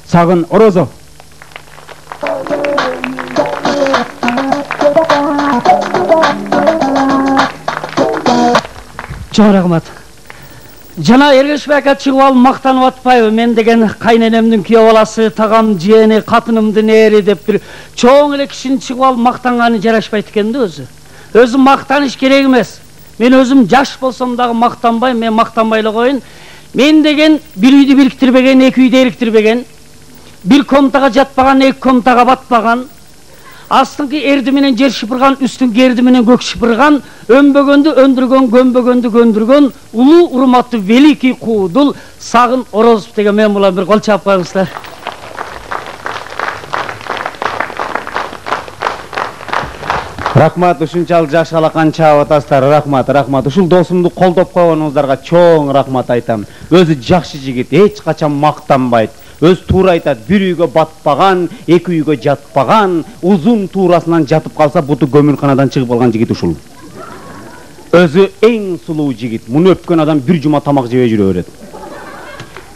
Sagın Orozov. Çok rahmat. Jana Ergeshbek'e çıkıp alıp maqtanıp atpayбы. Men degen kaynenemdin kүйөө balасы, tagam, jiyeni, katınımdın eri dep bir çoğun ele kişinin çıkıp alıp maqtangаны жарашпайт экен да өзü. Özü maqtanış керек эмес. Men özüm жаш болсом дагы мактанбайм, мен мактанбай эле коюн. Мен деген bir үйдү бириктирбеген, эки үйдү эриктирбеген, bir комнатага жатпаган, эки комнатага батпаган, астыңкы эрди менен жер шыпырган, үстүңкү эрди менен көк шыпырган, өнбөгөндү өндүргөн, көмбөгөндү көндүргөн, улуу урматтуу великий куудул Sagın Orozov деген мен булар бир кол чаап коюңуздар. Рахмат, ушунчалык жаш алакан чаап атасыздар. Рахмат. Ушул досумду колдоп койгонуңуздарга чоң рахмат айтам. Өзү жакшы жигит, эч качан мактанбайт. Өз туура айтат, bir үйгө батпаган, эки үйгө жатпаган, узун туурасынан жатып калса буту көмүрканадан чыгып алган жигит ушул. Өзү эң сулуу жигит. Муну өпкөн адам bir жума тамак жебей жүрө берет.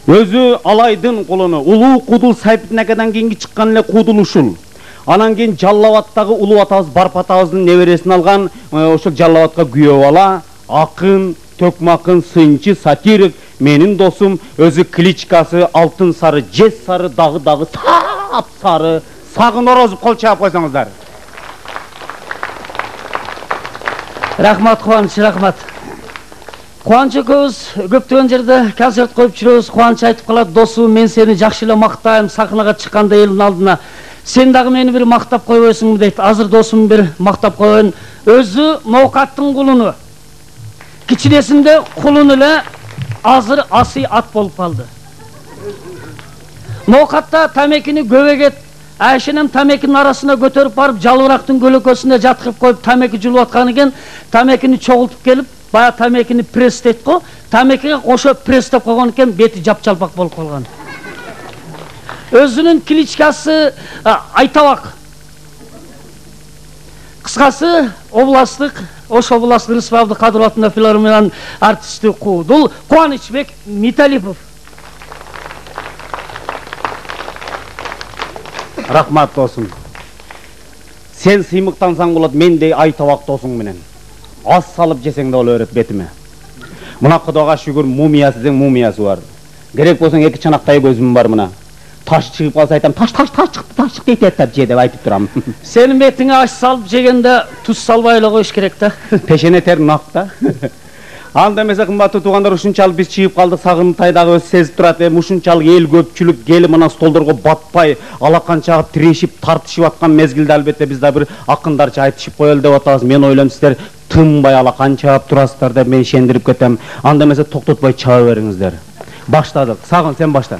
Өзү Алайдын колуну улуу куудул Сайпитнакадан кийинки чыккан эле куудул ушул. Анан кийин Жаллабадтагы улуу атабыз Барп атабыздын небересин алган, ошол Жаллабадка күйөө бала, акын, төкмакын, сынчы, сатирик, менин досум, өзү кличкасы алтын сары, жез сары, дагы сап сары, Sagın Orozov кол чаап койсоңуздар. Рахмат Кубаныч, рахмат. Кубаныч экөөбүз көптөгөн жерде концерт коюп жүрөбүз. Кубаныч айтып калат, досум, мен сени жакшы эле мактайм, сахнага чыкканда элдин алдына. Sen dagы meni bir mактап койбойсуңбу дейт. Азыр досум bir mактап коюн. Өзү Ноокаттын кулуну. Кичинесинде кулун эле азыр асый ат болуп калды. Ноокатта тамекини көбөгет, Айшенем тамекинин арасына көтөрүп барып, жалбырактын көлөкөсүнө жаткырып коюп тамеки жулуп аткан экен. Тамекини чогултуп келип, бая тамекини пресс дейт го. Тамекиге кошо пресстеп койгон экен, бети жапчалпак болуп калган. Özünün klичкасы Айтабак. Кыскасы областтык, Ош областтык республика кадрларында филармонияның артисти куудул Кубанычбек Миталипов. Рахмат досум. Сен сыймыктансаң болот, мендей Айтабак досуң менен. Ас салып жесең да боло берет бетиме. Мына Кудайга шүгүр мумиясы дең мумиясы бар. Керек болсоң эки чанактай көзүм бар мына. Taş çıkıp kalsa aytam, taş çıktı deyip je деп айтып турам. Senin betine aş salıp jegende tuz salbayla koyuş керек да. Peşene ter nakta. Анда эмесе кымбаттуу туугандар, ушунчалык биз чыгып калдык, Сагынтай дагы өз сезип турат. Ушунчалык эл көпчүлүк келип мына столдорго батпай, алакан чагып тирешип, тартышып аткан мезгилде албетте биз да бир акындарча айтышып коелу деп атабыз. Мен ойлойм сиздер тынбай алакан чагып турасыздар деп мен ишендирип кетем. Анда эмесе токтотпой чаба бериңиздер. Баштадык. Сагын, сен башта.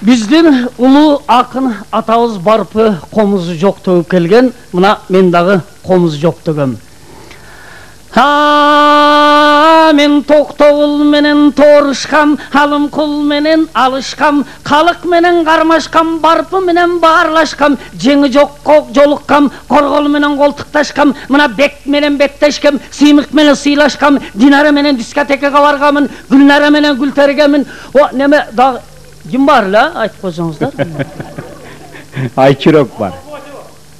Биздин улуу акын атабыз Барпы комузу жок төгүп келген. Мына мен дагы комузу жок төгөм. Мен токтогул менен торушкам, алым кул менен алышкам, калык менен кармашкам, Барпы менен баарлашкам, жеңи жокко жолуккам, коргол менен колтукташкам, мына бек менен бектешкем, сыймык менен сыйлашкам, Динара менен дискотекага баргамын, Гүлнара менен гүлтергемин. О, неме дагы kim var la? Айтып койсоңуздар. Айчүрөк бар.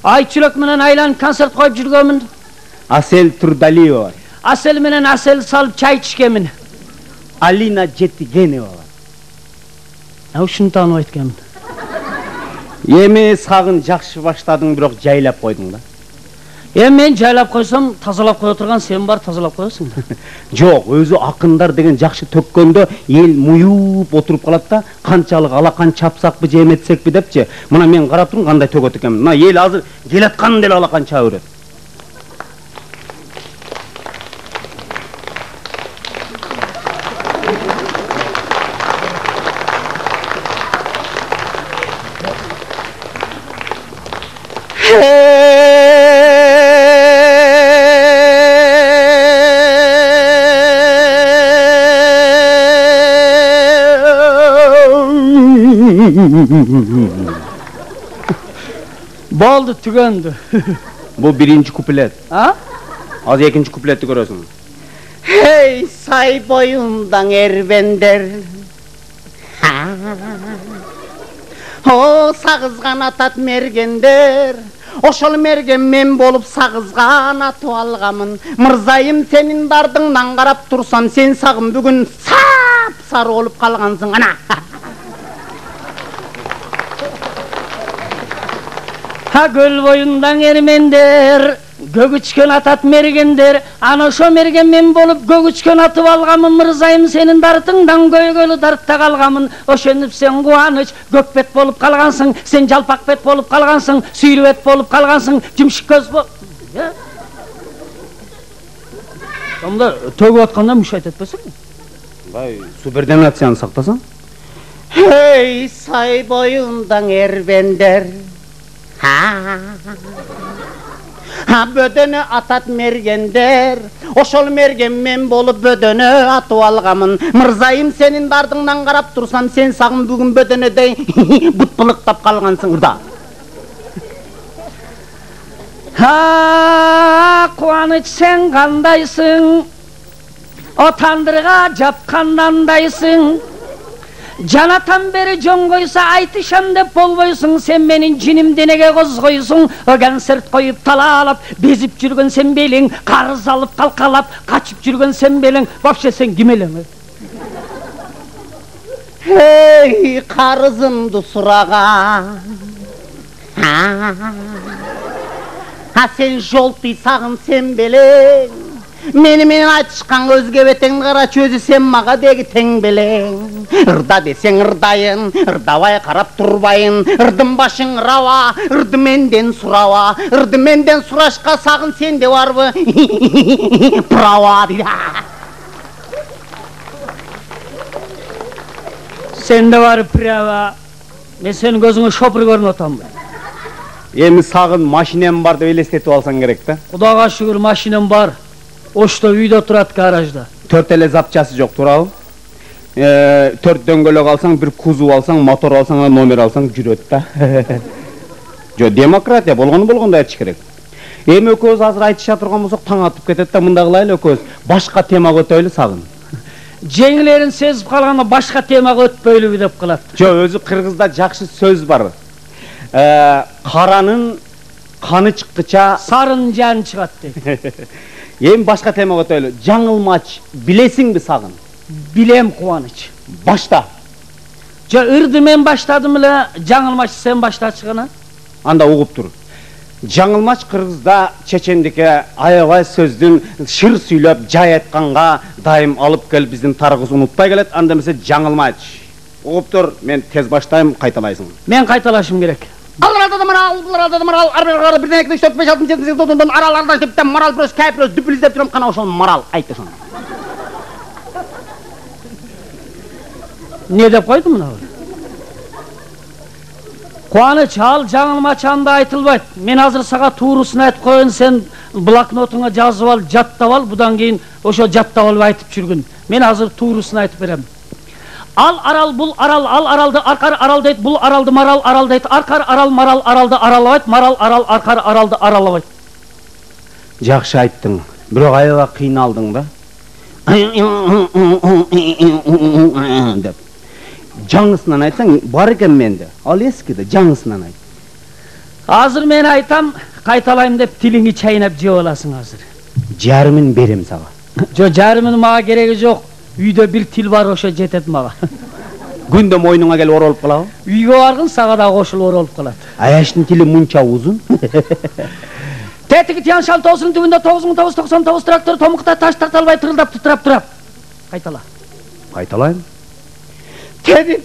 Айчүрөк менен айлан концерт коюп жүргөмүн. Асел Турдалиева бар. Асел менен асел салып чай ичкемин. Алина Жетигенова бар. Ушуну тааныбайт экенмин. Эми Сагын жакшы баштадың, бирок жайлап койдуң да. Мен жайлап койсом, тазалап кое турган сен бар, тазалап коесуң. Жок, өзү акындар деген жакшы төккөндө эл муюп отуруп калат да, канчалык алакан чапсакпы же эметсекпи депчи. Мына мен карап турум кандай төгөт экенмин. Мына эл азыр келаткан деле алакан чаап берет. Boldu, tügöndü. Bu birinci kuplet. Ha? Az ikinci kupletni görösüň. Hey say boyundan erbender, О, сағызған атат мергендер, ошол мерген мен болып сағызған атып алғамын. Мырзайым, сенин дардыңнан қарап тұрсам, сен сағым бүгін сап-сары олып қалғансың, ана. Ha göl boyundan ermender, gögüçkön atat mergender, ana şo mergen men bolup gögüçkön atıp algamın, mırzayım senin dartыңdan göygölü dartta kalgamın, oşenip sen kuanıç, gökbet bolup kalgansın, sen jalpakbet bolup kalgansın, süylübet bolup kalgansın, cimşik göz bol... Onda tөгіп atқанда müşahit etmesin mi? Vay, süperdenatsiyonu saktasan? Hey, say boyundan erbender, ha bödönü atat mergender, oşol mergen men bolup bödönü atıp algamın. Mırzayım, senin dardыңнан qarap tursam, sen sağın bugün bödönödey butpılıktap kalgansın ırda. Ha kuanıç, sen kandaysın, o tandırga japkandandaysın. Janatan beri jon koysa aytışam dep bolboysun, sen menin jinimdi nege koz koysun, ögen sert koyup talalap, bezip жүргөн sen belin, karız alıp kalkalap, kaçıp жүргөн sen belin, vapşe sen kim elin? Hey, karızımdı surağa, ha sen joltuysagın sen belin, meni açışkan özge beten karaç özü sen maga degi teң belin. Irda deseng ırdayın, ırdabay karap turbayın, ırdım başın rava, ırdı menden surava, ırdı menden suraşka sagın sende varбы? Prava deydi. Sende var prava, men senin gözüňe şopur görüp otamby. Emi sagın maşinem bar dep elestetip alsan керек da. Kudaga şükür maşinem var. Oşta uyda turat garajda. 4 ele zapçası yok, turabı. 4 döngölök alsan, bir kuzu alsan, motor alsan, nomer alsan жүрөt da. Jo, demokratiya болгондо айтыш керек. Эми экөөбүз азыр айтыша турган болсок таң атып кетет да, мында кылайлы экөөбүз. Башка темага өтөйлү сагын. Жеңилерин сезип калганда башка темага өтпөйлүбү деп кылат. Jo, өзү кыргызда жакшы сөз бар. Каранын каны чыккыча Sarın can çıgat deydi. Эми башка темага өтөйлү. Жаңылмач билесиңби сагын? Bilem Kuvanıç. Başta. Ja ırdı men başladım ile, жаңылмач sen başlaçıgına. Анда угуп тур. Жаңылмач кыргызда чечендикке аябай сөздүн шыр сүйлөп, жай айтканга дайым алып кел, биздин тарыгыбыз унутпай келет. Анда эмесе жаңылмач. Угуп тур, мен тез баштайм, кайталайсың. Men kaytalaşım gerek. Аларда марал, арбага 1 2 3 4 5 6 7 8 9 араларда деп марал плюс кай плюс дүпүл издеп турам, кана ошол марал айтты шону. Ne dep koydum muna? Kuvanıç, al жаңылмач anda aytılbayt. Men hazır sağa tuurusunu aytıp koyun, sen bloknotuna жазып al, jattap al, budan keyin oşo jattap alıp aytıp жүрgün. Men hazır tuurusunu aytıp berem. Al aral, bul aral, al araldı, arkar aral deyt, bul araldı, maral aral deyt, arkar aral, maral araldı, aralabayt, maral aral, arkar araldı, aralabayt. Жакшы айттың, бирок аябай кыйналдың да. Деп. Жаңысынан айтсаң, бар экен менде. Ал эскиде, жаңысынан айт. Hazır men aytam, kaytalayım dep tilini çaynap jep alasың hazır. Жарымын берем сага. Jo, jarımın mağa gereği yok. Үйдө bir til var, oşo jetet mağa. Күндө мойнуңа келип оролуп калабы? Үйгө баргын, sağa da koşul orolup kalat. Аяштын тили мунча узун. Tetigi tiyan şal toğusunun tübünde 9999 traktör tomukta taş tartalbay tırıldap tuturap turap. Kaytala. Кайталайм. Теди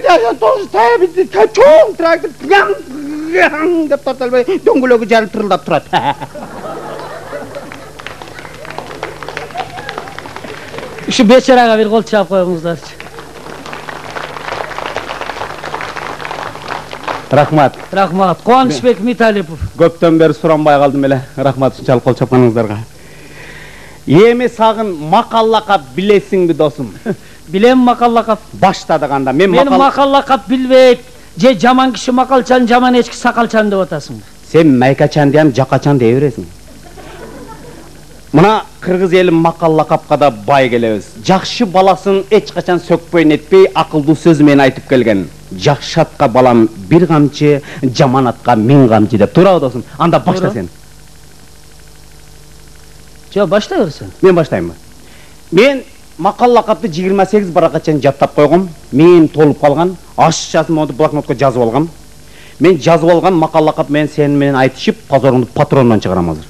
даян тоғыз табиди чоң трактор деп тарталбай дөңгөлөгү жарып тырылдап турат. Şu beçeraga bir kol çap koyuңуздар. Рахмат. Рахмат. Кубанычбек Миталипов. Көптөн бери суранбай калдым эле. Рахмат ушунчалык кол чапканыңыздарга. Эми сагын макаллакап билесиңби досум? Билем макаллакап. Баштадык анда. Мен макаллакап билбейт. Же жаман киши макалчан, жаман эчки сакалчан деп атасың. Сен майкачан дем, жакачан дей бересиң. Мына кыргыз эли макал лакапка да бай келебиз. Жакшы баласын эч качан сөкпөй нетпей акылдуу сөз менен айтып келген. Жакшы атка балам бир камчы, жаман атка миң камчы деп. Туурабы досум? Анда башла сен. Жо, баштай берсең. Мен баштаймбы? Мен макал лакапты 28 баракка чейин жаттап койгом. Мен толуп калган. Ашчасын моду блокнотко жазып алгам. Мен жазып алган макал лакап мен сен менен айтышып, позоруңду патрондан чыгарам азыр.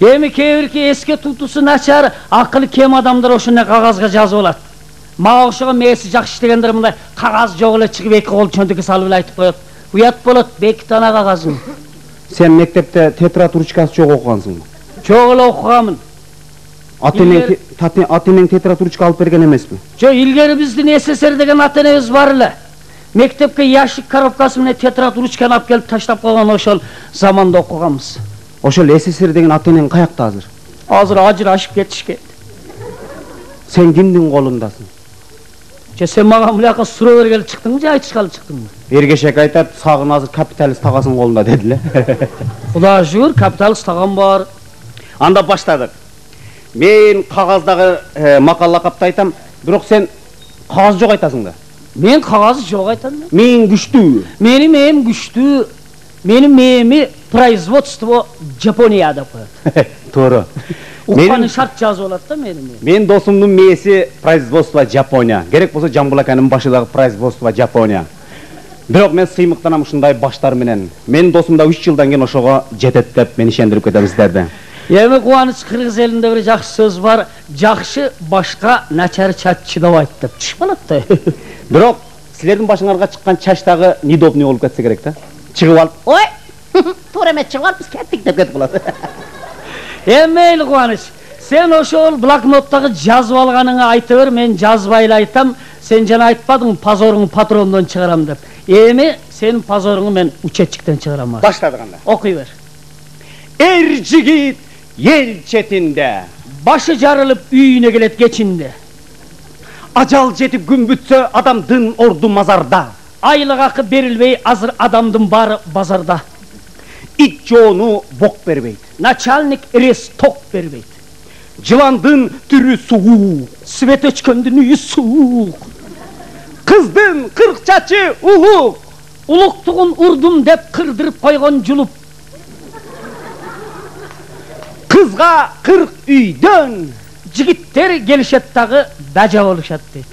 Эми кээбирки эске тутусу начар, акылы кем адамдар ошондой кагазга жазып алат. Мага окшогон мээси жакшы иштегендер мындай кагаз жок эле чыгып эки кол чөнтөккө салып эле айтып коет. Уят болот, бекит ана кагазың. Сен мектепте тетрадь ручкасы жок окугансыңбы? Жок эле окуганмын. Ата-энең тетрадь ручка алып берген эмеспи? Жок, илгери биздин СССР деген ата-энебиз бар эле. Мектепке ящик коробкасы менен тетрадь ручканы алып келип таштап койгон ошол заманда окуганбыз. Ошол СССР деген ата-энең каякта азыр? Азыр ажырашып кетишкен. Сен кимдин колундасың? Же сен мага мулака суроо бергеле чыктыңбы же айтышкалы чыктыңбы? Эргешек айтат, сагын азыр капиталист тагасың колунда деди эле. Кудайга шүгүр, капиталист тагам бар. Анда баштадык. Мен кагаздагы макал лакапты айтам, бирок сен кагаз жок айтасың да. Мен кагаз жок айтам. Мен күчтүү. Менин мээм күчтүү. Менин мээми производство Жапонияда коет. Туура. Укканы шарт жазып алат да менин. Мен досумдун мээси производство Жапония. Керек болсо Жамбулаканын башыдагы производство Жапония. Бирок мен сыймыктанам ушундай баштар менен. Менин досум да 3 жылдан кийин ошого жетет деп мен ишендирип кетем сиздерди. Эми кубаныч, кыргыз элинде бир жакшы сөз бар. Жакшы башка, начар чач чыдабайт деп. Чыкпалат да. Бирок силердин башыңарга чыккан чачтагы неудобный болуп кетсе керек да. Чыгып алып, ой, туура эмес чыгып алып, биз кеттик деп кетип калат. Мейли кубаныч, сен ошол блокноттогу жазып алганыңа айта бер, мен жазбай эле айтам. Сен жана айтпадың, позоруңду патрондон чыгарам деп. Эми сенин позоруңду мен учетчиктен чыгарам. Баштадык анда. Окуй бер. Эр жигит ел четинде, башы жарылып үйүнө келет кечинде. Ажал жетип күн бүтсө адамдын орду мазарда. Айлык акы берилбей азыр адамдын баары базарда. Ит жоону бок бербейт. Начальник рес ток бербейт. Жыландын түрү суук, свет өчкөндүн үйү суук. Кыздын 40 чачы улук. Улуктугун урдум деп кырдырып койгон жулуп. Кызга 40 үйдөн жигиттер келишет дагы бажа болушат дейт.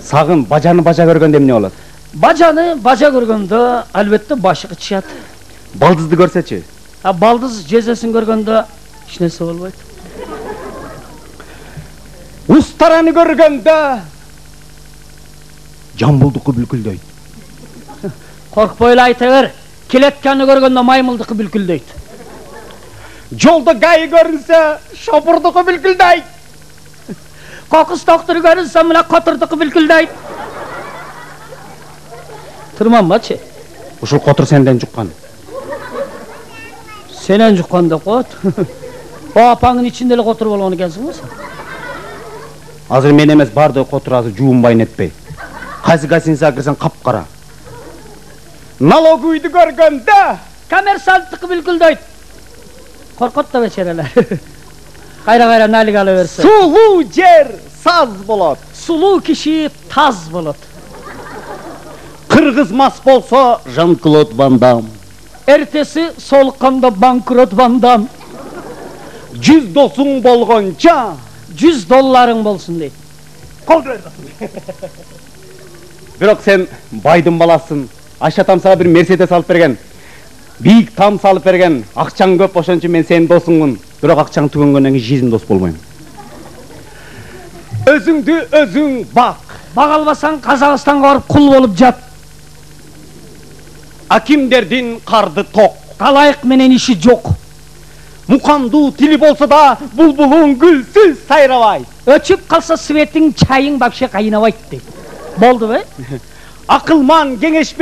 Сагын бажаны бажа көргөндө эмне болот? Бажаны бажа көргөндө албетте башы кычышат. Балдызды көрсөчү? Балдыз жезесин көргөндө эч нерсе болбойт. Устараны көргөндө жамбылдыкы бүлкүлдөйт. Коркпой эле айта бер. Келетканы көргөндө маймылдыкы бүлкүлдөйт. Жолда гайы көрүнсө шопурдукы бүлкүлдөйт. Кокус доктор көрүнсө мына котурдукы бүлкүлдөйт. Турманбачы. Ушул котур сенден жуккан. Сенен жуккан деп коет. О апаңдын ичинде эле котур болгон экенсиң го сен. Азыр мен эмес барды котур азыр жуунбай нетпей. Кайсы гостиницага кирсең капкара. Налогуйду көргөндө коммерсанттыкы бүлкүлдөйт. Коркот да бечерелер. Кайра налик ала берсе. Сулуу жер саз болот. Сулуу киши таз болот. Кыргыз мас болсо Жан-Клод Ван Дам. Эртеси солукканда банкрот Ван Дам. 100 досуң болгонча $100 болсун дейт. Кол бер. Бирок сен байдын баласың. Айша там сага бир Мерседес алып берген. Бийик там салып берген. Акчаң көп, ошончо мен сенин досуңмун. Бирок акчаң түгөнгөндөн кийин жизнь дос болбойм. Өзүңдү өзүң бак. Бак албасаң Казакстанга барып кул болуп жат. Акимдердин карды ток. Калайык менен иши жок. Мукамдуу тили болсо да булбулуң гүлсүз сайрабайт. Өчүп калса светиң чайың вообще кайнабайт дейт. Болдубу? Акылман кеңеш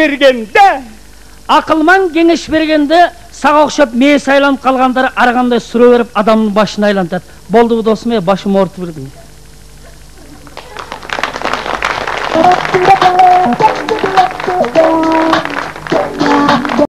бергенде, сага окшоп мээси айланып калгандар арагандай суроо берип адамдын башын айлантат. Болдубу досум, башым оорутуп бирдиң.